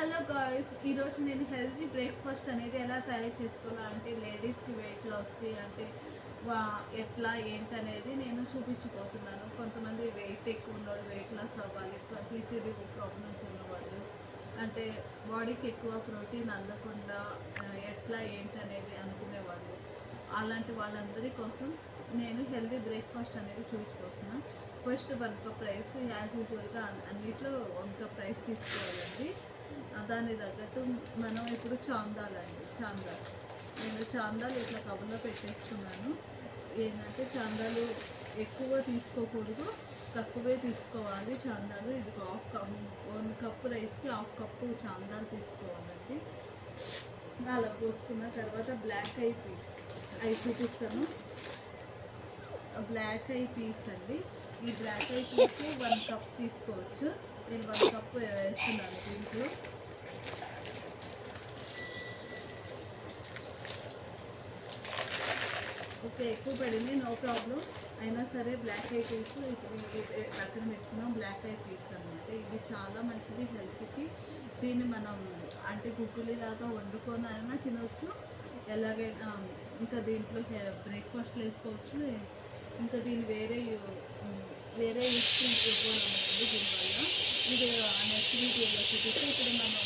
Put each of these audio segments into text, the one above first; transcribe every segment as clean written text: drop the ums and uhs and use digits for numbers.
Hello guys, ఈరోజు నేను healthy breakfast అనేది ఎలా తయారు చేసుకోవాలంటే లేడీస్కి వెయిట్ లాస్కి అంటే ఎట్లా ఏంటనేది నేను చూపించబోతున్నాను. కొంతమంది వెయిట్ ఎక్కువ ఉన్నవాళ్ళు వెయిట్ లాస్ అవ్వాలి, పీసీడీ ప్రాబ్లమ్స్ ఉన్నవాళ్ళు అంటే బాడీకి ఎక్కువ ప్రోటీన్ అందకుండా ఎట్లా ఏంటనేది అనుకునేవాళ్ళు, అలాంటి వాళ్ళందరి కోసం నేను హెల్తీ బ్రేక్ఫాస్ట్ అనేది చూపించబోతున్నాను. ఫస్ట్ 1 కప్ రైస్ యాజ్ యూజువల్గా అన్నిట్లో 1 కప్ రైస్ తీసుకోవాలండి. దాని తగ్గట్టు మనం ఇప్పుడు చాందాలు నేను చాందాలు ఇట్లా కవర్లో పెట్టేసుకున్నాను. ఏంటంటే చాందాలు ఎక్కువ తీసుకోకూడదు, తక్కువే తీసుకోవాలి చాందాలు. ఇది 1 కప్ రైస్కి 1/2 కప్పు చాందాలు తీసుకోవాలండి. అలా పోసుకున్న తర్వాత బ్లాక్ ఐ పీస్ చూపిస్తాను. బ్లాక్ ఐ పీస్ అండి. ఈ బ్లాక్ ఐ పీస్ 1 కప్ తీసుకోవచ్చు. నేను 1 కప్ వేస్తున్నాను దీంట్లో. ఓకే, ఎక్కువ పడింది, నో ప్రాబ్లం. అయినా సరే బ్లాక్ ఐ పీస్ పక్కన పెట్టుకున్నాం. బ్లాక్ ఐ పీస్ అనమాట. ఇది చాలా మంచిది హెల్త్కి. దీన్ని మనం అంటే గుగ్గులిలాగా వండుకొని అయినా తినవచ్చు, ఎలాగైనా ఇంకా దీంట్లో బ్రేక్ఫాస్ట్లో వేసుకోవచ్చు. ఇంకా దీన్ని వేరే స్వీట్ ఇవ్వాలన్నది దీనివల్ల. ఇది నెక్స్ట్ వీడియోలో చూపిస్తే ఇప్పుడు మనం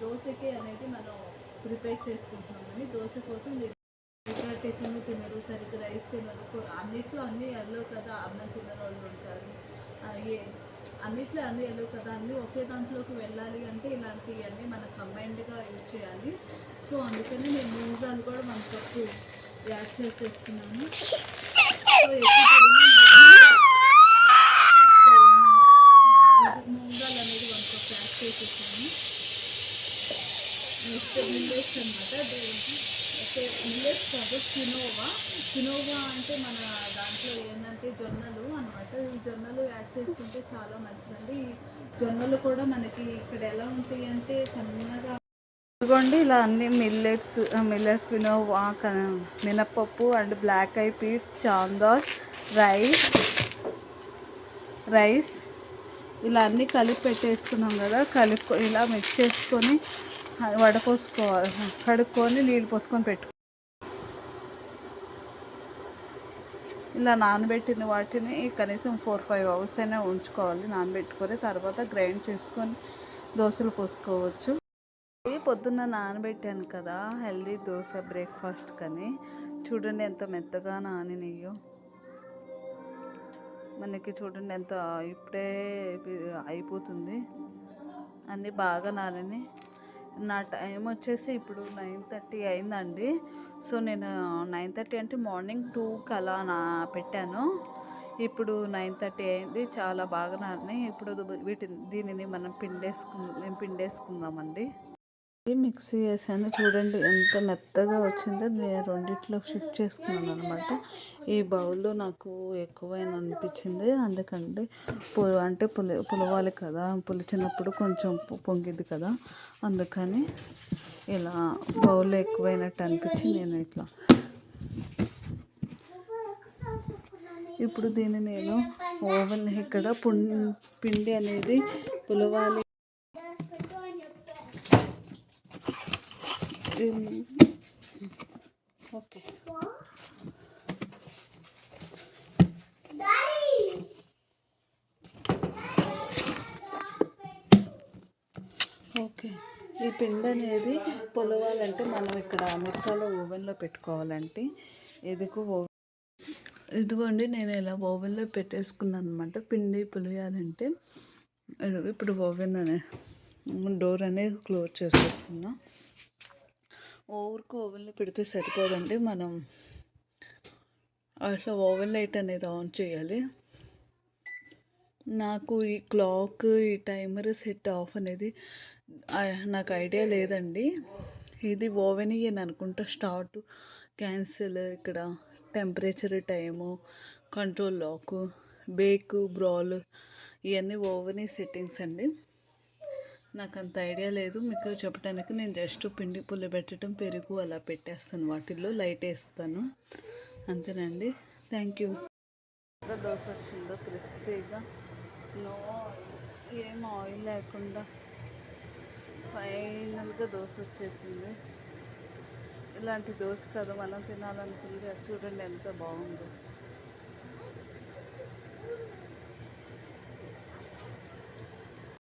దోశకి అనేది మనం ప్రిపేర్ చేసుకుంటున్నామని. దోశ కోసం ఇంకా టిఫిన్ తినరు, సరిగ్గా రైస్ తినరు, అన్నిట్లో అన్నీ వెళ్ళవు కదా, అన్నం తినని వాళ్ళు ఉంటారు. అన్నిట్లో అన్నీ వెళ్ళవు కదా, అన్నీ ఒకే దాంట్లోకి వెళ్ళాలి అంటే ఇలాంటివన్నీ మనం కంబైన్డ్గా యూజ్ చేయాలి. సో అందుకని నేను మూంగాలు కూడా 1 కప్పు యాడ్ చేసేస్తున్నాను. సో మూంగాలు అనేది 1 కప్ యాడ్ చేసేసాను. నెక్స్ట్ మిల్లెట్స్ అనమాట. మిల్లెట్స్ కాదు, కినోవా అంటే మన దాంట్లో ఏంటంటే జొన్నలు అనమాట. ఈ జొన్నలు యాడ్ చేసుకుంటే చాలా మంచిదండి. ఈ జొన్నలు కూడా మనకి ఇక్కడ ఎలా ఉంటాయి అంటే సన్నగా ఇదిగోండి, ఇలా అన్ని మిల్లెట్ కినోవా, మినపప్పు అండ్ బ్లాక్ ఐ పీస్, చాందాల్, రైస్ ఇలా అన్నీ కలిపి పెట్టేసుకున్నాం కదా. ఇలా మిక్స్ చేసుకొని వడపోసుకోవాలి, కడుక్కొని నీళ్ళు పోసుకొని ఇలా నానబెట్టిన వాటిని కనీసం 4-5 అవర్స్ అయినా ఉంచుకోవాలి. నానబెట్టుకొని తర్వాత గ్రైండ్ చేసుకొని దోశలు పోసుకోవచ్చు. పొద్దున్న నానబెట్టాను కదా హెల్దీ దోశ బ్రేక్ఫాస్ట్ కని. చూడండి ఎంత మెత్తగా నానినాయో మనకి. చూడండి ఎంత ఇప్పుడే అయిపోతుంది, అన్నీ బాగా నానినాయి. నా టైం వచ్చేసి ఇప్పుడు 9:30 అయిందండి. సో నేను 9:30 అంటే మార్నింగ్ 2కి అలా పెట్టాను. ఇప్పుడు 9:30 అయింది. చాలా బాగా నానినాయి. ఇప్పుడు దీనిని మనం పిండేసుకుందామండి. మిక్సీ చేశాను, చూడండి ఎంత మెత్తగా వచ్చిందో. నేను రెండిట్లో షిఫ్ట్ చేసుకున్నాను అనమాట. ఈ బౌల్లో నాకు ఎక్కువైనా అనిపించింది, అందుకంటే పులవాలి కదా, పులిచినప్పుడు కొంచెం పొంగిద్ది కదా, అందుకని ఇలా బౌల్లో ఎక్కువైనట్టు అనిపించి నేను ఇట్లా. ఇప్పుడు దీన్ని నేను ఓవెన్ ఇక్కడ పిండి అనేది పులవాలి. ఓకే, ఈ పిండి అనేది పులవాలంటే మనం ఇక్కడ అమెరికాలో ఓవెన్లో పెట్టుకోవాలంటే ఇదిగోండి నేను ఇలా ఓవెన్లో పెట్టేసుకున్నాను అనమాట. పిండి పులియాలంటే ఇప్పుడు ఓవెన్ డోర్ అనేది క్లోజ్ చేసేస్తున్నా. ఓవెన్లో పెడితే సరిపోదండి, మనం అట్లా ఓవెన్ లైట్ అనేది ఆన్ చేయాలి. నాకు ఈ క్లాక్, ఈ టైమర్ సెట్ ఆఫ్ అనేది నాకు ఐడియా లేదండి. ఇది ఓవెన్ అని అనుకుంటా. స్టార్ట్, క్యాన్సిల్, ఇక్కడ temperature, time, control lock, bake, broil, ఇవన్నీ ఓవెన్ సెట్టింగ్స్ అండి. నాకు అంత ఐడియా లేదు మీకు చెప్పడానికి. నేను జస్ట్ పిండి పుల్లబెట్టడం, పెరుగు అలా పెట్టేస్తాను, వాటిల్లో లైట్ వేస్తాను, అంతేనండి. Thank you. దోశ వచ్చిందో క్రిస్పీగా, ఏం ఆయిల్ లేకుండా ఫైనల్గా దోశ వచ్చేసింది. ఇలాంటి దోశ కదా మనం తినాలనుకుంది. అది చూడండి ఎంత బాగుందో.